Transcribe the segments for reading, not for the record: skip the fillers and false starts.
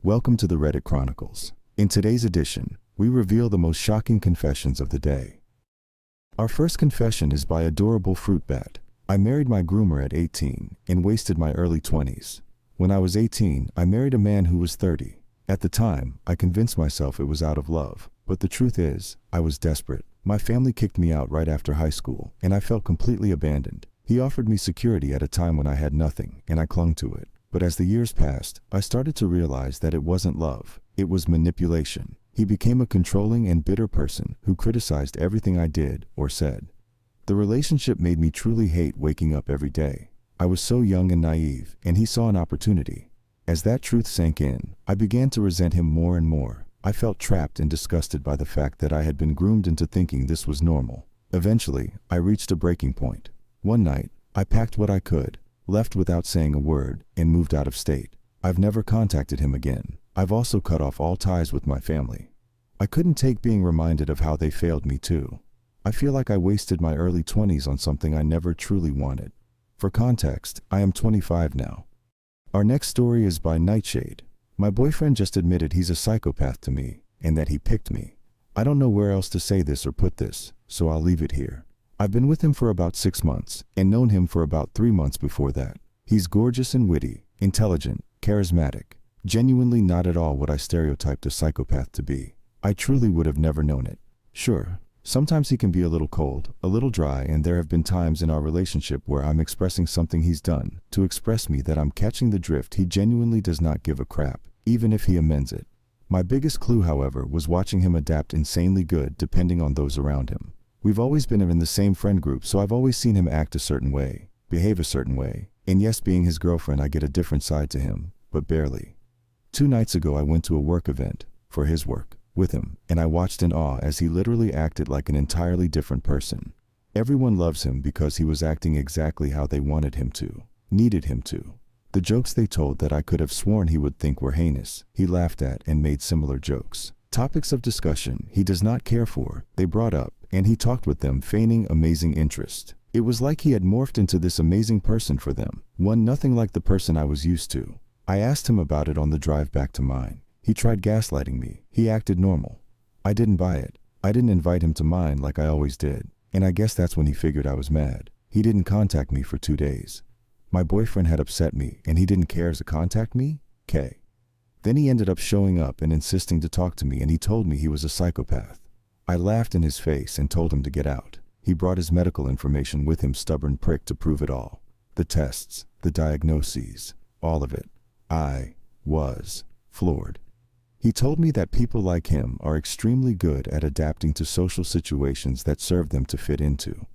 Welcome to the Reddit Chronicles. In today's edition, we reveal the most shocking confessions of the day. Our first confession is by Adorable Fruit Bat. I married my groomer at 18 and wasted my early 20s. When I was 18, I married a man who was 30. At the time, I convinced myself it was out of love, but the truth is, I was desperate. My family kicked me out right after high school, and I felt completely abandoned. He offered me security at a time when I had nothing, and I clung to it. But as the years passed, I started to realize that it wasn't love, it was manipulation. He became a controlling and bitter person who criticized everything I did or said. The relationship made me truly hate waking up every day. I was so young and naive, and he saw an opportunity. As that truth sank in, I began to resent him more and more. I felt trapped and disgusted by the fact that I had been groomed into thinking this was normal. Eventually, I reached a breaking point. One night, I packed what I could, left without saying a word, and moved out of state. I've never contacted him again. I've also cut off all ties with my family. I couldn't take being reminded of how they failed me too. I feel like I wasted my early 20s on something I never truly wanted. For context, I am 25 now. Our next story is by Nightshade. My boyfriend just admitted he's a psychopath to me, and that he picked me. I don't know where else to say this or put this, so I'll leave it here. I've been with him for about 6 months, and known him for about 3 months before that. He's gorgeous and witty, intelligent, charismatic, genuinely not at all what I stereotyped a psychopath to be. I truly would have never known it. Sure, sometimes he can be a little cold, a little dry, and there have been times in our relationship where I'm expressing something he's done to express me that I'm catching the drift. He genuinely does not give a crap, even if he amends it. My biggest clue, however, was watching him adapt insanely good depending on those around him. We've always been in the same friend group, so I've always seen him act a certain way, behave a certain way, and yes, being his girlfriend, I get a different side to him, but barely. 2 nights ago, I went to a work event, for his work, with him, and I watched in awe as he literally acted like an entirely different person. Everyone loves him because he was acting exactly how they wanted him to, needed him to. The jokes they told that I could have sworn he would think were heinous, he laughed at and made similar jokes. Topics of discussion he does not care for, they brought up, and he talked with them, feigning amazing interest. It was like he had morphed into this amazing person for them, one nothing like the person I was used to. I asked him about it on the drive back to mine. He tried gaslighting me. He acted normal. I didn't buy it. I didn't invite him to mine like I always did, and I guess that's when he figured I was mad. He didn't contact me for 2 days. My boyfriend had upset me, and he didn't care to contact me? K. Then he ended up showing up and insisting to talk to me, and he told me he was a psychopath. I laughed in his face and told him to get out. He brought his medical information with him, stubborn prick, to prove it all. The tests, the diagnoses, all of it. I was floored. He told me that people like him are extremely good at adapting to social situations that serve them to fit into.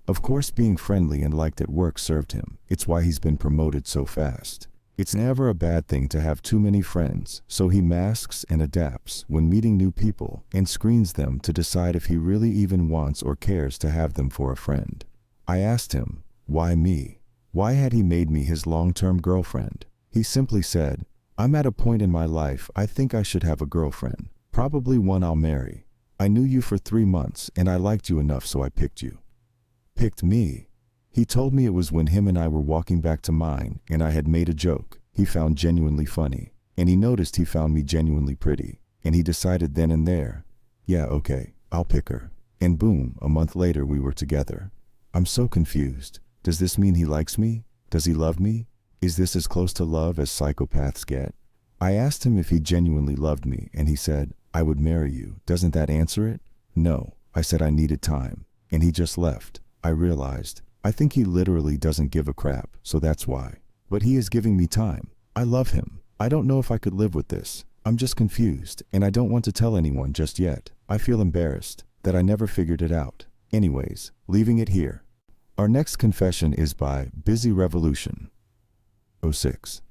Of course, being friendly and liked at work served him. It's why he's been promoted so fast. It's never a bad thing to have too many friends, so he masks and adapts when meeting new people and screens them to decide if he really even wants or cares to have them for a friend. I asked him, why me? Why had he made me his long-term girlfriend? He simply said, I'm at a point in my life I think I should have a girlfriend, probably one I'll marry. I knew you for 3 months and I liked you enough, so I picked you. Picked me? He told me it was when him and I were walking back to mine and I had made a joke he found genuinely funny, and he noticed he found me genuinely pretty, and he decided then and there, yeah, okay, I'll pick her. And boom, a month later we were together. I'm so confused. Does this mean he likes me? Does he love me? Is this as close to love as psychopaths get? I asked him if he genuinely loved me, and he said, I would marry you. Doesn't that answer it? No. I said I needed time, and he just left. I realized, I think he literally doesn't give a crap, so that's why. But he is giving me time. I love him. I don't know if I could live with this. I'm just confused, and I don't want to tell anyone just yet. I feel embarrassed that I never figured it out. Anyways, leaving it here. Our next confession is by Busy Revolution. 06.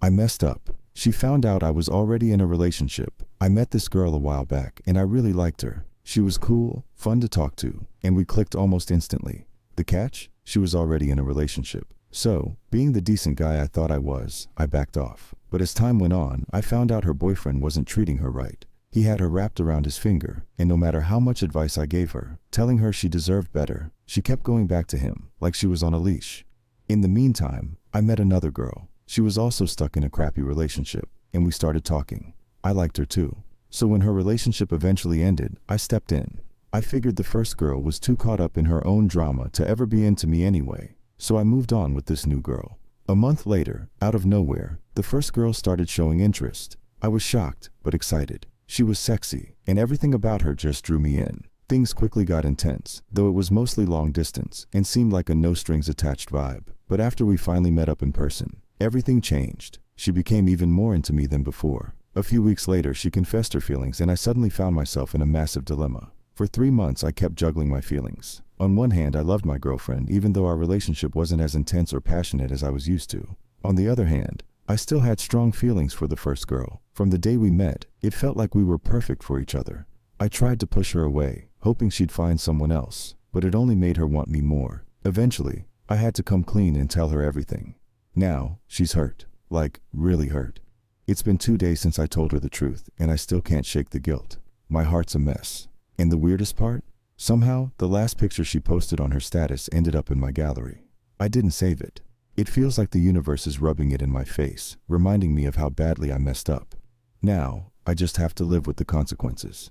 I messed up. She found out I was already in a relationship. I met this girl a while back, and I really liked her. She was cool, fun to talk to, and we clicked almost instantly. The catch? She was already in a relationship. So, being the decent guy I thought I was, I backed off. But as time went on, I found out her boyfriend wasn't treating her right. He had her wrapped around his finger, and no matter how much advice I gave her, telling her she deserved better, she kept going back to him, like she was on a leash. In the meantime, I met another girl. She was also stuck in a crappy relationship. and we started talking. I liked her too. So when her relationship eventually ended, I stepped in. I figured the first girl was too caught up in her own drama to ever be into me anyway, so I moved on with this new girl. A month later, out of nowhere, the first girl started showing interest. I was shocked, but excited. She was sexy, and everything about her just drew me in. Things quickly got intense, though it was mostly long distance, and seemed like a no-strings-attached vibe. But after we finally met up in person, everything changed. She became even more into me than before. A few weeks later, she confessed her feelings, and I suddenly found myself in a massive dilemma. For 3 months, I kept juggling my feelings. On one hand, I loved my girlfriend, even though our relationship wasn't as intense or passionate as I was used to. On the other hand, I still had strong feelings for the first girl. From the day we met, it felt like we were perfect for each other. I tried to push her away, hoping she'd find someone else, but it only made her want me more. Eventually, I had to come clean and tell her everything. Now, she's hurt. Like, really hurt. It's been 2 days since I told her the truth, and I still can't shake the guilt. My heart's a mess. And the weirdest part? Somehow, the last picture she posted on her status ended up in my gallery. I didn't save it. It feels like the universe is rubbing it in my face, reminding me of how badly I messed up. Now, I just have to live with the consequences.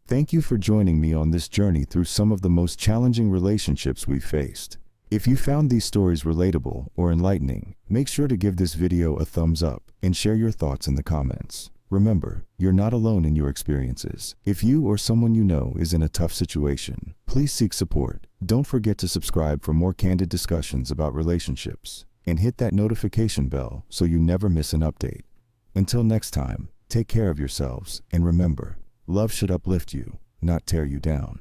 Thank you for joining me on this journey through some of the most challenging relationships we've faced. If you found these stories relatable or enlightening, make sure to give this video a thumbs up and share your thoughts in the comments. Remember, you're not alone in your experiences. If you or someone you know is in a tough situation, please seek support. Don't forget to subscribe for more candid discussions about relationships, and hit that notification bell so you never miss an update. Until next time, take care of yourselves, and remember, love should uplift you, not tear you down.